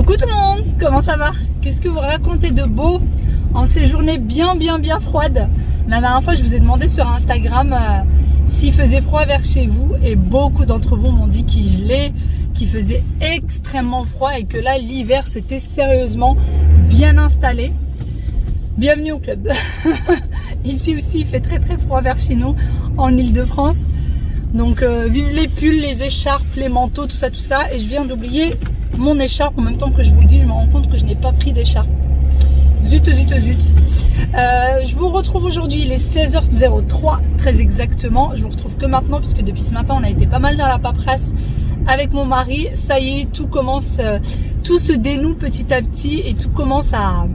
Coucou tout le monde, comment ça va? Qu'est-ce que vous racontez de beau en ces journées bien froides? La dernière fois je vous ai demandé sur Instagram s'il faisait froid vers chez vous et beaucoup d'entre vous m'ont dit qu'il gelait, qu'il faisait extrêmement froid et que là l'hiver s'était sérieusement bien installé. Bienvenue au club. Ici aussi il fait très froid vers chez nous en Ile-de-France. Donc vive les pulls, les écharpes, les manteaux, tout ça. Et je viens d'oublier mon écharpe en même temps que je vous le dis, je me rends compte que je n'ai pas pris d'écharpe. Zut. Je vous retrouve aujourd'hui, il est 16h03 très exactement. Je vous retrouve que maintenant puisque depuis ce matin on a été pas mal dans la paperasse avec mon mari. Ça y est, tout commence, tout se dénoue petit à petit et tout commence à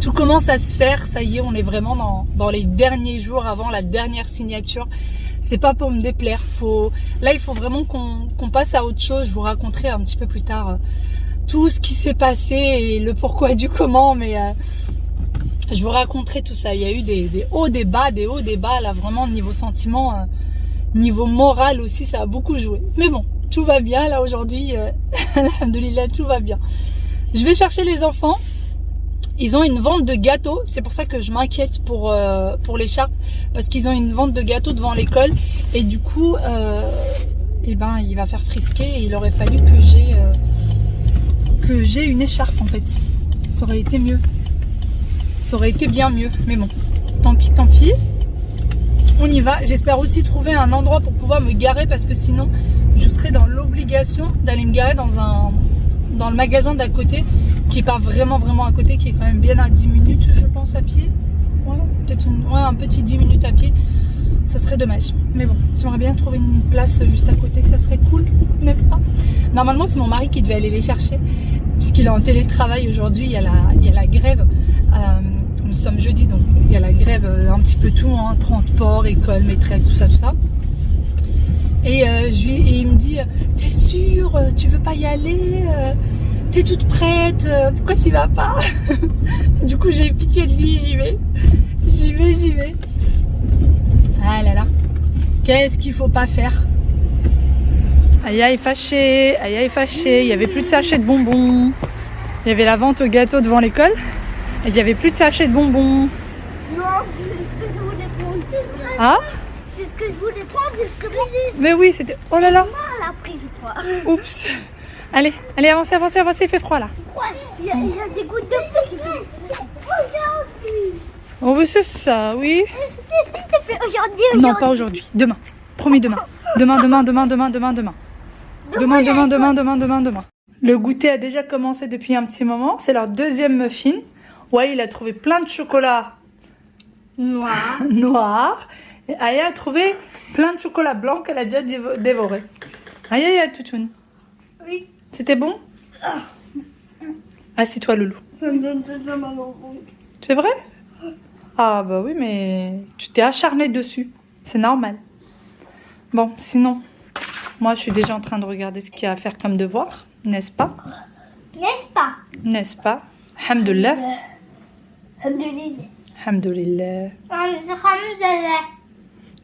se faire. Ça y est, on est vraiment dans les derniers jours avant la dernière signature. C'est pas pour me déplaire. Là, il faut vraiment qu'on passe à autre chose. Je vous raconterai un petit peu plus tard tout ce qui s'est passé et le pourquoi du comment. Mais je vous raconterai tout ça. Il y a eu des hauts, des bas, là, vraiment niveau sentiment, niveau moral aussi, ça a beaucoup joué. Mais bon, tout va bien. Là, aujourd'hui, alhamdoulilah, tout va bien. Je vais chercher les enfants. Ils ont une vente de gâteaux, c'est pour ça que je m'inquiète pour l'écharpe, parce qu'ils ont une vente de gâteaux devant l'école et du coup, il va faire frisquer et il aurait fallu que j'ai une écharpe en fait. Ça aurait été mieux, ça aurait été bien mieux, mais bon, tant pis. On y va. J'espère aussi trouver un endroit pour pouvoir me garer parce que sinon, je serai dans l'obligation d'aller me garer dans le magasin d'à côté, qui est pas vraiment à côté, qui est quand même bien à 10 minutes je pense à pied. Ouais, peut-être un petit 10 minutes à pied. Ça serait dommage. Mais bon, j'aimerais bien trouver une place juste à côté, ça serait cool, n'est-ce pas? Normalement c'est mon mari qui devait aller les chercher, puisqu'il est en télétravail aujourd'hui, il y a la grève. Nous sommes jeudi, donc il y a la grève un petit peu tout, hein, transport, école, maîtresse, tout ça. Et il me dit, t'es sûre, tu veux pas y aller, t'es toute prête, pourquoi tu vas pas? Du coup j'ai eu pitié de lui, j'y vais. Ah là là, qu'est-ce qu'il faut pas faire? Aya est fâchée, il y avait plus de sachets de bonbons. Il y avait la vente au gâteau devant l'école et il y avait plus de sachets de bonbons. Non, c'est ce que je voulais prendre. Ah? C'est ce que je voulais prendre, c'est ce que je voulais. Mais oui, c'était... Oh là là. Maman, elle a pris, je crois. Oups. Allez, avancez, il fait froid là. Ouais, il y a des gouttes de pluie qui tombent. Aujourd'hui. On veut ça, oui. S'il te plaît, aujourd'hui. Non, pas aujourd'hui. Demain. Promis, demain. Demain. Le goûter a déjà commencé depuis un petit moment. C'est leur deuxième muffin. Ouais, il a trouvé plein de chocolat noir. Et Aya a trouvé plein de chocolat blanc qu'elle a déjà dévoré. Aya, toutoune. Oui. C'était bon? Assieds-toi, loulou. C'est vrai? Ah bah oui, mais tu t'es acharné dessus. C'est normal. Bon, sinon, moi je suis déjà en train de regarder ce qu'il y a à faire comme devoir. N'est-ce pas? N'est-ce pas? Alhamdoulilah. Alhamdoulilah.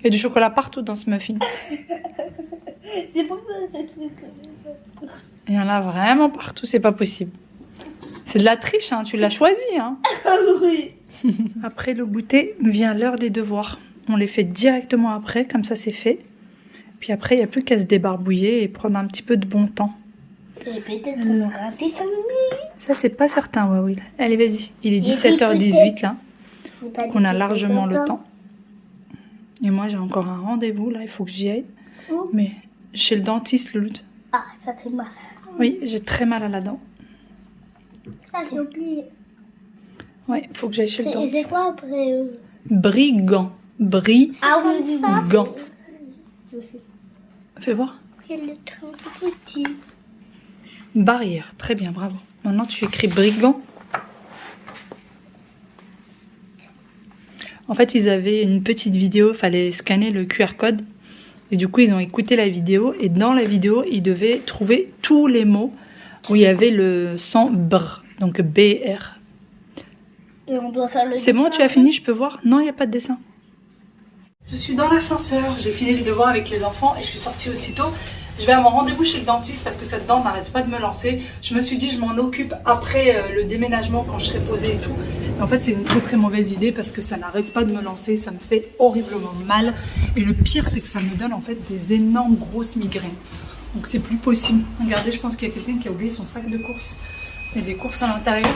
Il y a du chocolat partout dans ce muffin. C'est pour ça que Il y en a vraiment partout, c'est pas possible. C'est de la triche, hein, tu l'as choisi. Hein. Oui. Après le goûter, vient l'heure des devoirs. On les fait directement après, comme ça c'est fait. Puis après, il n'y a plus qu'à se débarbouiller et prendre un petit peu de bon temps. Et peut-être qu'on aura un dessin animé. Ça, c'est pas certain, ouais, oui. Allez, vas-y. Il est 17h18 là. Donc on a largement le temps. Et moi, j'ai encore un rendez-vous là, il faut que j'y aille. Oh. Mais chez le dentiste, Louloute. Ah, ça fait mal. Oui, j'ai très mal à la dent. Ça, j'ai oublié. Ouais, il faut que j'aille chez le C'est dentiste. quoi après Brigand. Ah oui, ça. Brigand. Fais voir. Il y a le train petit. Barrière, très bien, bravo. Maintenant, tu écris brigand. En fait, ils avaient une petite vidéo, il fallait scanner le QR code. Et du coup, ils ont écouté la vidéo. Et dans la vidéo, ils devaient trouver tous les mots où il y avait le son BR, donc BR. Et on doit faire le C'est bon, dessin tu as après. fini, je peux voir? Non, il n'y a pas de dessin. Je suis dans l'ascenseur, j'ai fini les devoirs avec les enfants et je suis sortie aussitôt Je vais à mon rendez-vous chez le dentiste parce que cette dent n'arrête pas de me lancer. Je me suis dit je m'en occupe après le déménagement quand je serai posée et tout. Et en fait c'est une très très mauvaise idée parce que ça n'arrête pas de me lancer, ça me fait horriblement mal. Et le pire c'est que ça me donne en fait des énormes grosses migraines. Donc c'est plus possible. Regardez, je pense qu'il y a quelqu'un qui a oublié son sac de courses. Il y a des courses à l'intérieur.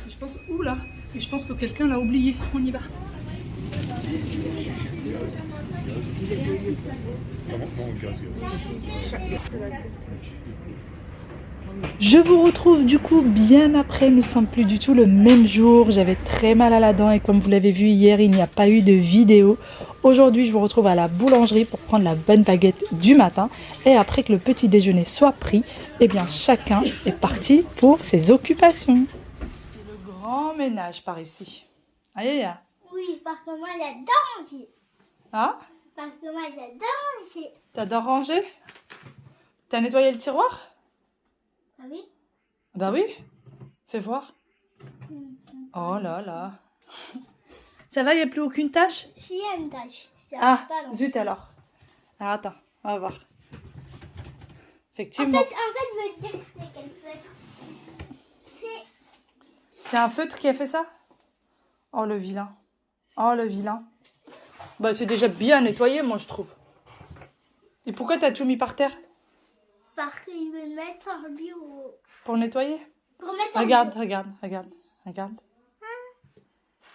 Je pense, oula, et je pense que quelqu'un l'a oublié. On y va. Je vous retrouve du coup bien après, nous ne sommes plus du tout le même jour, j'avais très mal à la dent et comme vous l'avez vu hier, il n'y a pas eu de vidéo. Aujourd'hui, je vous retrouve à la boulangerie pour prendre la bonne baguette du matin et après que le petit déjeuner soit pris, eh bien chacun est parti pour ses occupations. Le grand ménage par ici. Aïe aïe. Oui, parce que moi j'adore manger. Ah, Parce que moi j'adore manger. t'adores ranger? T'as nettoyé le tiroir? Ah oui? Bah oui, fais voir. Oh là là. Ça va, il n'y a plus aucune tâche? Il y a une tâche. Ah, zut alors. Alors attends, on va voir. En Effectivement. fait, je veux dire que c'est quel feutre. C'est un feutre qui a fait ça? Oh le vilain. Oh le vilain. Bah c'est déjà bien nettoyé, moi je trouve. Et pourquoi t'as tout mis par terre? Parce qu'il veut mettre par le bureau. Pour nettoyer? Pour mettre sur Regarde, le bureau. regarde.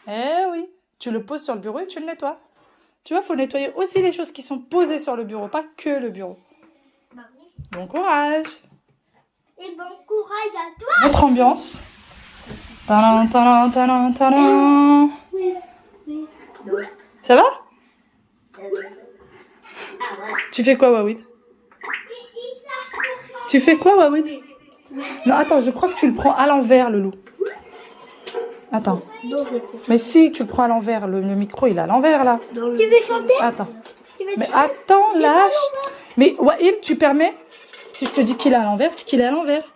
Eh oui, tu le poses sur le bureau et tu le nettoies. Tu vois, il faut nettoyer aussi les choses qui sont posées sur le bureau, pas que le bureau. Bah oui. Bon courage. Et bon courage à toi. Votre ambiance. Tadam, tadam, tadam, tadam. Oui. Ça va? Ah voilà. Tu fais quoi, Wawid? Tu fais quoi, Wawid? Non, attends, je crois que tu le prends à l'envers, le loup. Attends. Mais si, tu le prends à l'envers. Le micro, il est à l'envers, là. Tu veux chanter? Attends. Tu veux Mais chanter? attends, lâche. Mais Waïl, tu permets? Si je te dis qu'il est à l'envers, c'est qu'il est à l'envers.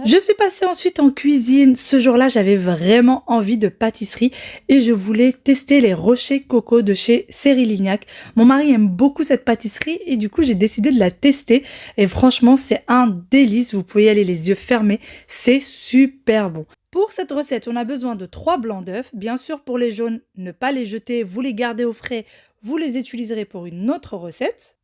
Je suis passée ensuite en cuisine. Ce jour-là, j'avais vraiment envie de pâtisserie et je voulais tester les rochers coco de chez Céry-Lignac. Mon mari aime beaucoup cette pâtisserie et du coup, j'ai décidé de la tester. Et franchement, c'est un délice. Vous pouvez y aller les yeux fermés. C'est super bon. Pour cette recette, on a besoin de 3 blancs d'œufs. Bien sûr, pour les jaunes, ne pas les jeter. Vous les gardez au frais. Vous les utiliserez pour une autre recette.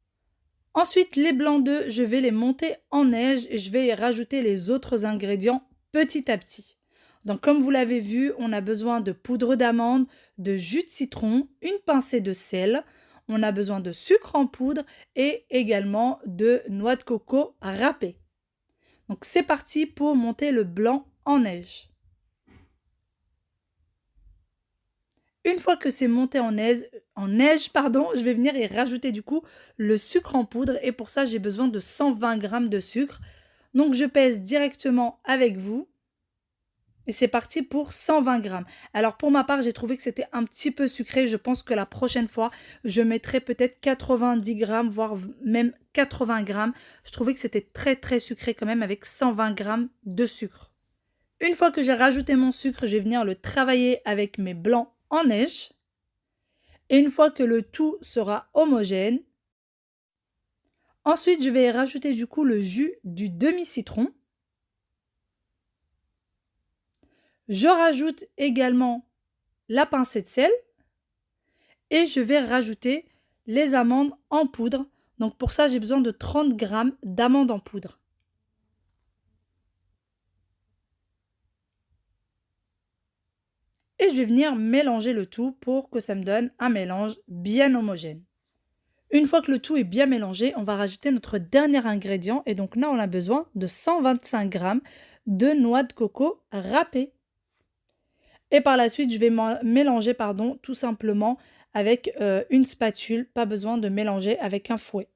Ensuite, les blancs d'œufs, je vais les monter en neige et je vais y rajouter les autres ingrédients petit à petit. Donc, comme vous l'avez vu, on a besoin de poudre d'amande, de jus de citron, une pincée de sel. On a besoin de sucre en poudre et également de noix de coco râpée. Donc, c'est parti pour monter le blanc en neige. Une fois que c'est monté en neige, je vais venir y rajouter du coup le sucre en poudre et pour ça j'ai besoin de 120 g de sucre. Donc je pèse directement avec vous et c'est parti pour 120 g. Alors pour ma part j'ai trouvé que c'était un petit peu sucré, je pense que la prochaine fois je mettrai peut-être 90 g voire même 80 g. Je trouvais que c'était très très sucré quand même avec 120 g de sucre. Une fois que j'ai rajouté mon sucre, je vais venir le travailler avec mes blancs en neige. Et une fois que le tout sera homogène, ensuite je vais rajouter du coup le jus du demi-citron. Je rajoute également la pincée de sel et je vais rajouter les amandes en poudre. Donc pour ça j'ai besoin de 30 g d'amandes en poudre. Et je vais venir mélanger le tout pour que ça me donne un mélange bien homogène. Une fois que le tout est bien mélangé, on va rajouter notre dernier ingrédient et donc là on a besoin de 125 g de noix de coco râpée. Et par la suite je vais mélanger tout simplement avec une spatule, pas besoin de mélanger avec un fouet.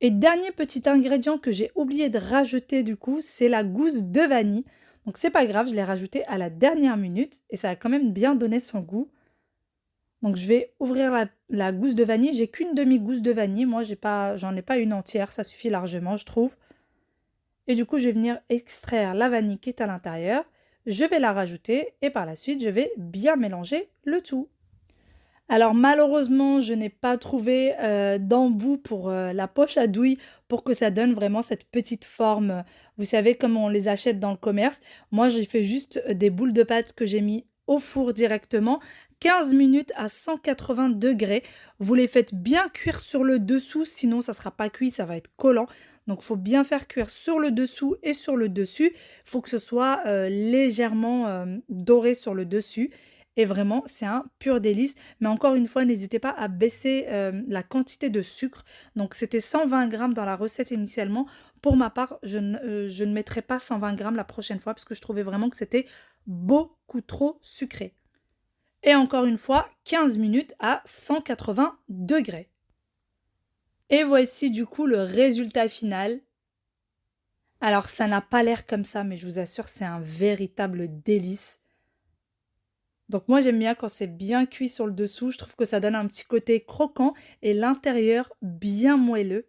Et dernier petit ingrédient que j'ai oublié de rajouter du coup, c'est la gousse de vanille. Donc c'est pas grave, je l'ai rajouté à la dernière minute et ça a quand même bien donné son goût. Donc je vais ouvrir la gousse de vanille. J'ai qu'une demi-gousse de vanille. Moi, j'en ai pas une entière. Ça suffit largement, je trouve. Et du coup, je vais venir extraire la vanille qui est à l'intérieur. Je vais la rajouter et par la suite, je vais bien mélanger le tout. Alors malheureusement, je n'ai pas trouvé d'embout pour la poche à douille pour que ça donne vraiment cette petite forme. Vous savez comment on les achète dans le commerce. Moi, j'ai fait juste des boules de pâte que j'ai mis au four directement. 15 minutes à 180 degrés. Vous les faites bien cuire sur le dessous, sinon ça ne sera pas cuit, ça va être collant. Donc il faut bien faire cuire sur le dessous et sur le dessus. Il faut que ce soit légèrement doré sur le dessus. Et vraiment, c'est un pur délice. Mais encore une fois, n'hésitez pas à baisser la quantité de sucre. Donc, c'était 120 grammes dans la recette initialement. Pour ma part, je ne mettrai pas 120 grammes la prochaine fois parce que je trouvais vraiment que c'était beaucoup trop sucré. Et encore une fois, 15 minutes à 180 degrés. Et voici du coup le résultat final. Alors, ça n'a pas l'air comme ça, mais je vous assure, c'est un véritable délice. Donc moi j'aime bien quand c'est bien cuit sur le dessous, je trouve que ça donne un petit côté croquant et l'intérieur bien moelleux.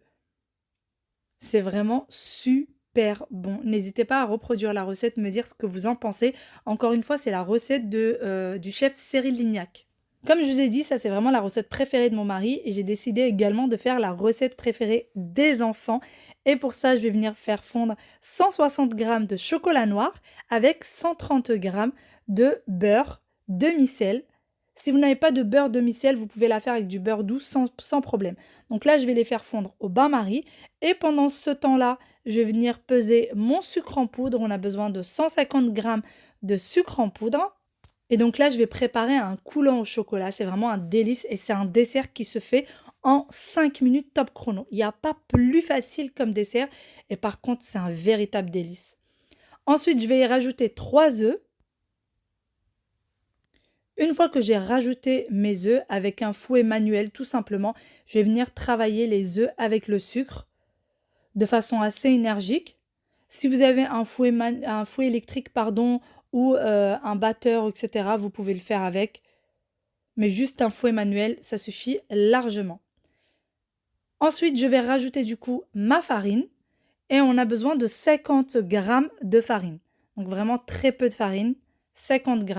C'est vraiment super bon. N'hésitez pas à reproduire la recette, me dire ce que vous en pensez. Encore une fois, c'est la recette du chef Cyril Lignac. Comme je vous ai dit, ça c'est vraiment la recette préférée de mon mari et j'ai décidé également de faire la recette préférée des enfants. Et pour ça, je vais venir faire fondre 160 g de chocolat noir avec 130 g de beurre demi-sel. Si vous n'avez pas de beurre demi-sel, vous pouvez la faire avec du beurre doux sans problème. Donc là, je vais les faire fondre au bain-marie. Et pendant ce temps-là, je vais venir peser mon sucre en poudre. On a besoin de 150 g de sucre en poudre. Et donc là, je vais préparer un coulant au chocolat. C'est vraiment un délice et c'est un dessert qui se fait en 5 minutes top chrono. Il n'y a pas plus facile comme dessert. Et par contre, c'est un véritable délice. Ensuite, je vais y rajouter 3 œufs. Une fois que j'ai rajouté mes œufs avec un fouet manuel tout simplement, je vais venir travailler les œufs avec le sucre de façon assez énergique. Si vous avez un fouet électrique ou un batteur, etc., vous pouvez le faire avec. Mais juste un fouet manuel, ça suffit largement. Ensuite, je vais rajouter du coup ma farine et on a besoin de 50 g de farine. Donc vraiment très peu de farine, 50 g.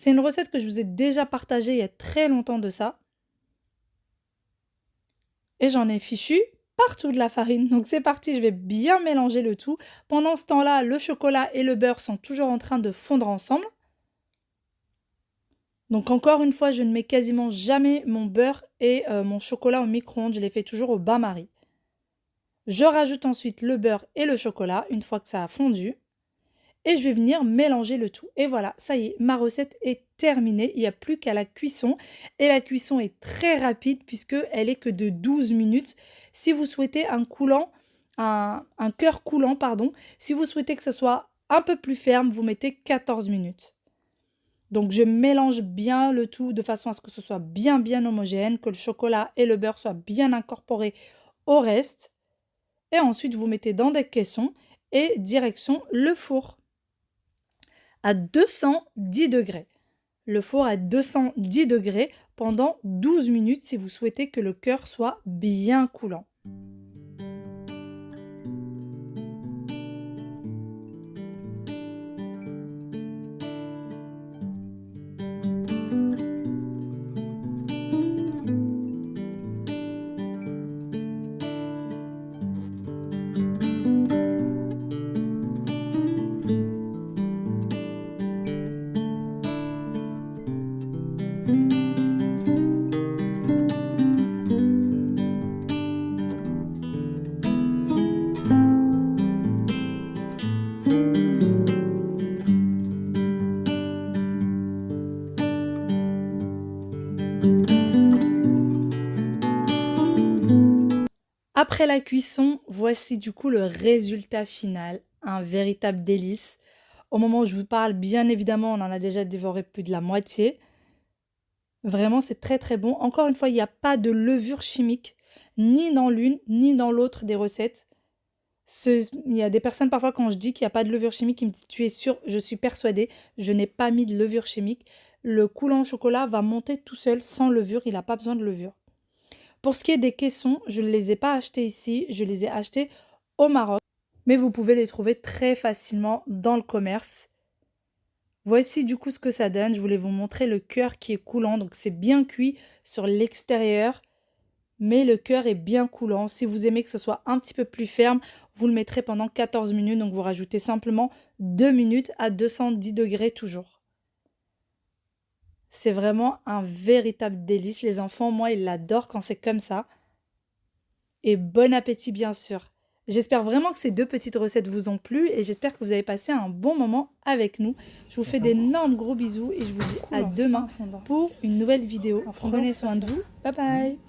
C'est une recette que je vous ai déjà partagée il y a très longtemps de ça. Et j'en ai fichu partout de la farine. Donc c'est parti, je vais bien mélanger le tout. Pendant ce temps-là, le chocolat et le beurre sont toujours en train de fondre ensemble. Donc encore une fois, je ne mets quasiment jamais mon beurre et mon chocolat au micro-ondes. Je les fais toujours au bain-marie. Je rajoute ensuite le beurre et le chocolat une fois que ça a fondu. Et je vais venir mélanger le tout. Et voilà, ça y est, ma recette est terminée. Il n'y a plus qu'à la cuisson. Et la cuisson est très rapide puisqu'elle est que de 12 minutes. Si vous souhaitez un cœur coulant, si vous souhaitez que ce soit un peu plus ferme, vous mettez 14 minutes. Donc je mélange bien le tout de façon à ce que ce soit bien homogène, que le chocolat et le beurre soient bien incorporés au reste. Et ensuite, vous mettez dans des caissons et direction le four à 210 degrés. Le four à 210 degrés pendant 12 minutes si vous souhaitez que le cœur soit bien coulant. Après la cuisson, voici du coup le résultat final, un véritable délice. Au moment où je vous parle, bien évidemment, on en a déjà dévoré plus de la moitié. Vraiment, c'est très bon. Encore une fois, il n'y a pas de levure chimique, ni dans l'une, ni dans l'autre des recettes. Il y a des personnes parfois quand je dis qu'il n'y a pas de levure chimique, qui me disent tu es sûre? Je suis persuadée, je n'ai pas mis de levure chimique. Le coulant au chocolat va monter tout seul sans levure, il n'a pas besoin de levure. Pour ce qui est des caissons, je ne les ai pas achetés ici, je les ai achetés au Maroc. Mais vous pouvez les trouver très facilement dans le commerce. Voici du coup ce que ça donne. Je voulais vous montrer le cœur qui est coulant. Donc c'est bien cuit sur l'extérieur, mais le cœur est bien coulant. Si vous aimez que ce soit un petit peu plus ferme, vous le mettrez pendant 14 minutes. Donc vous rajoutez simplement 2 minutes à 210 degrés toujours. C'est vraiment un véritable délice. Les enfants, moi, ils l'adorent quand c'est comme ça. Et bon appétit bien sûr. J'espère vraiment que ces 2 petites recettes vous ont plu et j'espère que vous avez passé un bon moment avec nous. Je vous fais d'énormes gros bisous et je vous dis à demain pour une nouvelle vidéo. Prenez soin de vous. Bye bye.